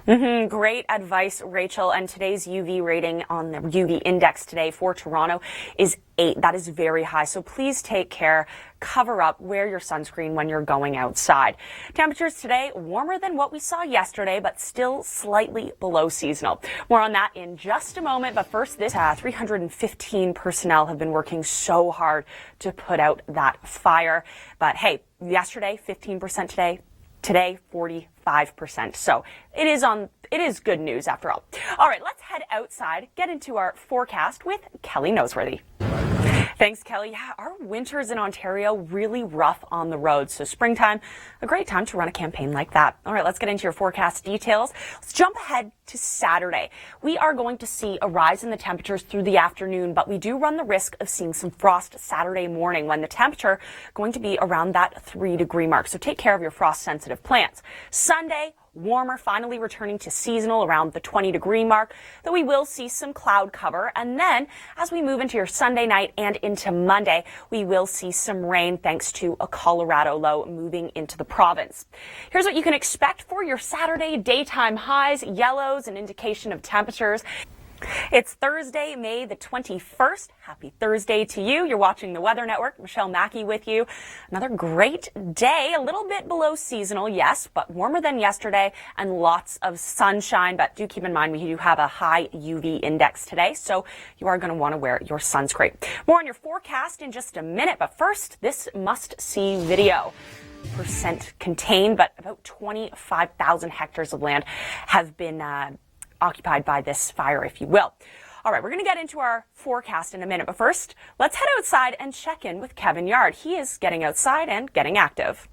Great advice, Rachel. And today's UV rating on the UV index today for Toronto is 8. That is very high. So please take care. Cover up, wear your sunscreen when you're going outside. Temperatures today warmer than what we saw yesterday, but still slightly below seasonal. More on that in just a moment. But first, this 315 personnel have been working so hard to put out that fire. But hey, yesterday, 15% today. Today, 45%. So it is good news after all. All right, let's head outside, get into our forecast with Kelly Noseworthy. Thanks, Kelly. Yeah, our winters in Ontario really rough on the road. So springtime, a great time to run a campaign like that. All right, let's get into your forecast details. Let's jump ahead to Saturday. We are going to see a rise in the temperatures through the afternoon, but we do run the risk of seeing some frost Saturday morning when the temperature going to be around that 3-degree mark. So take care of your frost-sensitive plants. Sunday, warmer, finally returning to seasonal around the 20-degree mark, though we will see some cloud cover. And then as we move into your Sunday night and into Monday, we will see some rain thanks to a Colorado low moving into the province. Here's what you can expect for your Saturday daytime highs, yellows, an indication of temperatures. It's Thursday, May the 21st. Happy Thursday to you. You're watching the Weather Network. Michelle Mackey with you. Another great day, a little bit below seasonal, yes, but warmer than yesterday and lots of sunshine. But do keep in mind, we do have a high UV index today, so you are going to want to wear your sunscreen. More on your forecast in just a minute, but first, this must-see video. Percent contained, but about 25,000 hectares of land have been occupied by this fire, if you will. All right, we're going to get into our forecast in a minute, but first, let's head outside and check in with Kevin Yard. He is getting outside and getting active.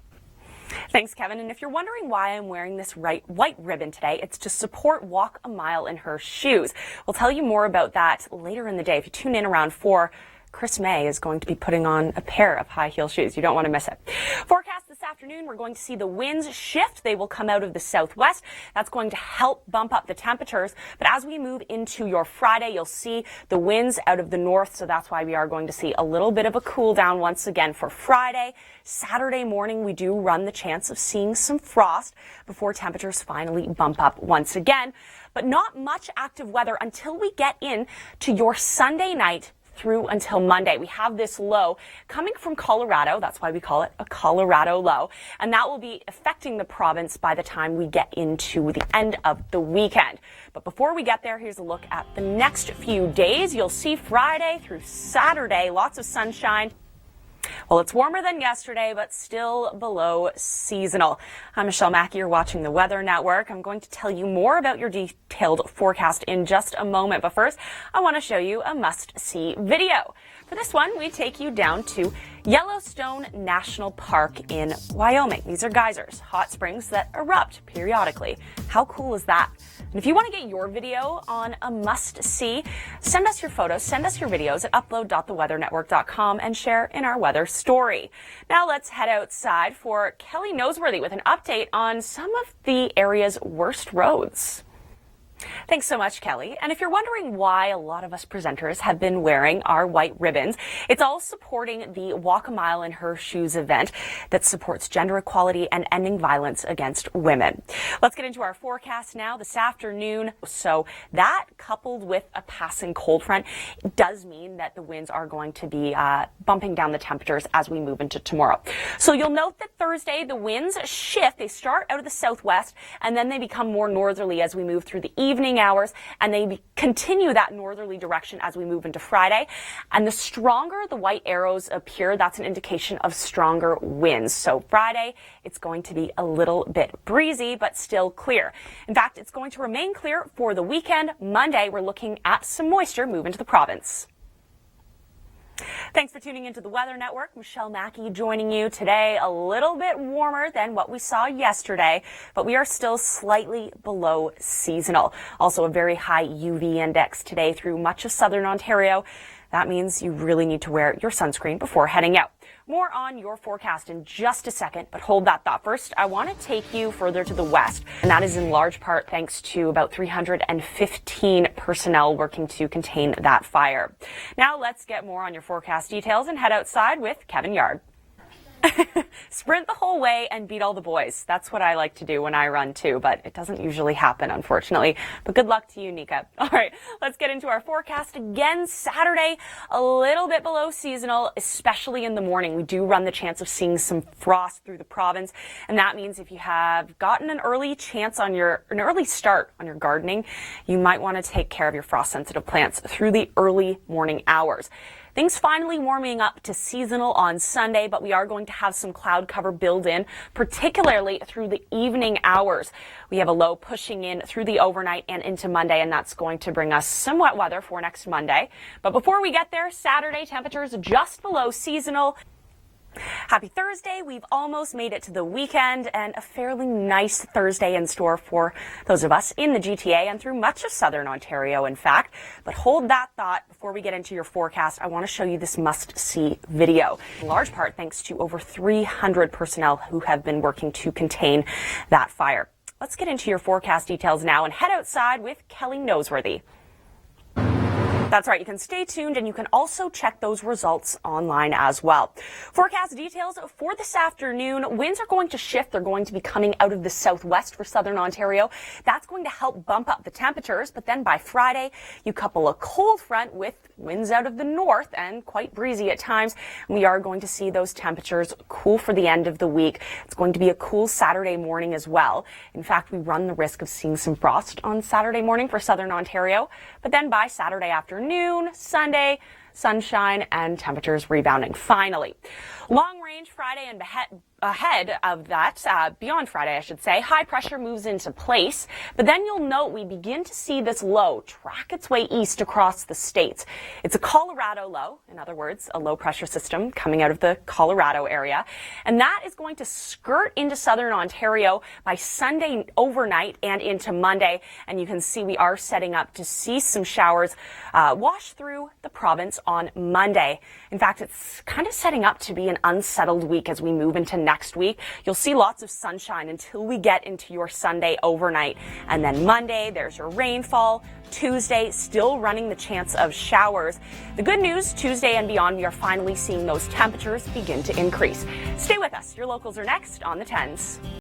Thanks, Kevin. And if you're wondering why I'm wearing this white ribbon today, it's to support Walk a Mile in Her Shoes. We'll tell you more about that later in the day. If you tune in around 4, Chris May is going to be putting on a pair of high heel shoes. You don't want to miss it. Forecast this afternoon, we're going to see the winds shift. They will come out of the southwest. That's going to help bump up the temperatures. But as we move into your Friday, you'll see the winds out of the north. So that's why we are going to see a little bit of a cool down once again for Friday. Saturday morning, we do run the chance of seeing some frost before temperatures finally bump up once again. But not much active weather until we get in to your Sunday night through until Monday. We have this low coming from Colorado. That's why we call it a Colorado low. And that will be affecting the province by the time we get into the end of the weekend. But before we get there, here's a look at the next few days. You'll see Friday through Saturday, lots of sunshine. Well, it's warmer than yesterday, but still below seasonal. I'm Michelle Mackey. You're watching the Weather Network. I'm going to tell you more about your detailed forecast in just a moment. But first, I want to show you a must-see video. For this one, we take you down to Yellowstone National Park in Wyoming. These are geysers, hot springs that erupt periodically. How cool is that? And if you want to get your video on a must-see, send us your photos, send us your videos at upload.theweathernetwork.com and share in our weather story. Now let's head outside for Kelly Noseworthy with an update on some of the area's worst roads. Thanks so much, Kelly. And if you're wondering why a lot of us presenters have been wearing our white ribbons, it's all supporting the Walk a Mile in Her Shoes event that supports gender equality and ending violence against women. Let's get into our forecast now this afternoon. So that, coupled with a passing cold front, does mean that the winds are going to be bumping down the temperatures as we move into tomorrow. So you'll note that Thursday, the winds shift. They start out of the southwest, and then they become more northerly as we move through the evening hours, and they continue that northerly direction as we move into Friday. And the stronger the white arrows appear, that's an indication of stronger winds. So Friday, it's going to be a little bit breezy, but still clear. In fact, it's going to remain clear for the weekend. Monday, we're looking at some moisture move into the province. Thanks for tuning into the Weather Network. Michelle Mackey joining you today. A little bit warmer than what we saw yesterday, but we are still slightly below seasonal. Also a very high UV index today through much of southern Ontario. That means you really need to wear your sunscreen before heading out. More on your forecast in just a second, but hold that thought. First, I want to take you further to the west, and that is in large part thanks to about 315 personnel working to contain that fire. Now let's get more on your forecast details and head outside with Kevin Yard. Sprint the whole way and beat all the boys. That's what I like to do when I run too, but it doesn't usually happen, unfortunately. But good luck to you, Nika. All right, let's get into our forecast. Again, Saturday, a little bit below seasonal, especially in the morning. We do run the chance of seeing some frost through the province, and that means if you have gotten an early start on your gardening, you might want to take care of your frost-sensitive plants through the early morning hours. Things finally warming up to seasonal on Sunday, but we are going to have some cloud cover build in, particularly through the evening hours. We have a low pushing in through the overnight and into Monday, and that's going to bring us some wet weather for next Monday. But before we get there, Saturday temperatures just below seasonal. Happy Thursday. We've almost made it to the weekend, and a fairly nice Thursday in store for those of us in the GTA and through much of southern Ontario, in fact. But hold that thought. Before we get into your forecast, I want to show you this must-see video, in large part thanks to over 300 personnel who have been working to contain that fire. Let's get into your forecast details now and head outside with Kelly Noseworthy. That's right. You can stay tuned, and you can also check those results online as well. Forecast details for this afternoon. Winds are going to shift. They're going to be coming out of the southwest for southern Ontario. That's going to help bump up the temperatures. But then by Friday, you couple a cold front with winds out of the north and quite breezy at times. We are going to see those temperatures cool for the end of the week. It's going to be a cool Saturday morning as well. In fact, we run the risk of seeing some frost on Saturday morning for southern Ontario. But then by Saturday afternoon, Sunday, sunshine and temperatures rebounding. Finally, long range Friday and ahead of that, beyond Friday, I should say, high pressure moves into place. But then you'll note we begin to see this low track its way east across the states. It's a Colorado low, in other words, a low pressure system coming out of the Colorado area. And that is going to skirt into southern Ontario by Sunday overnight and into Monday. And you can see we are setting up to see some showers wash through the province on Monday. In fact, it's kind of setting up to be an unsettled week as we move into next week. You'll see lots of sunshine until we get into your Sunday overnight. And then Monday, there's your rainfall. Tuesday, still running the chance of showers. The good news, Tuesday and beyond, we are finally seeing those temperatures begin to increase. Stay with us. Your locals are next on the 10s.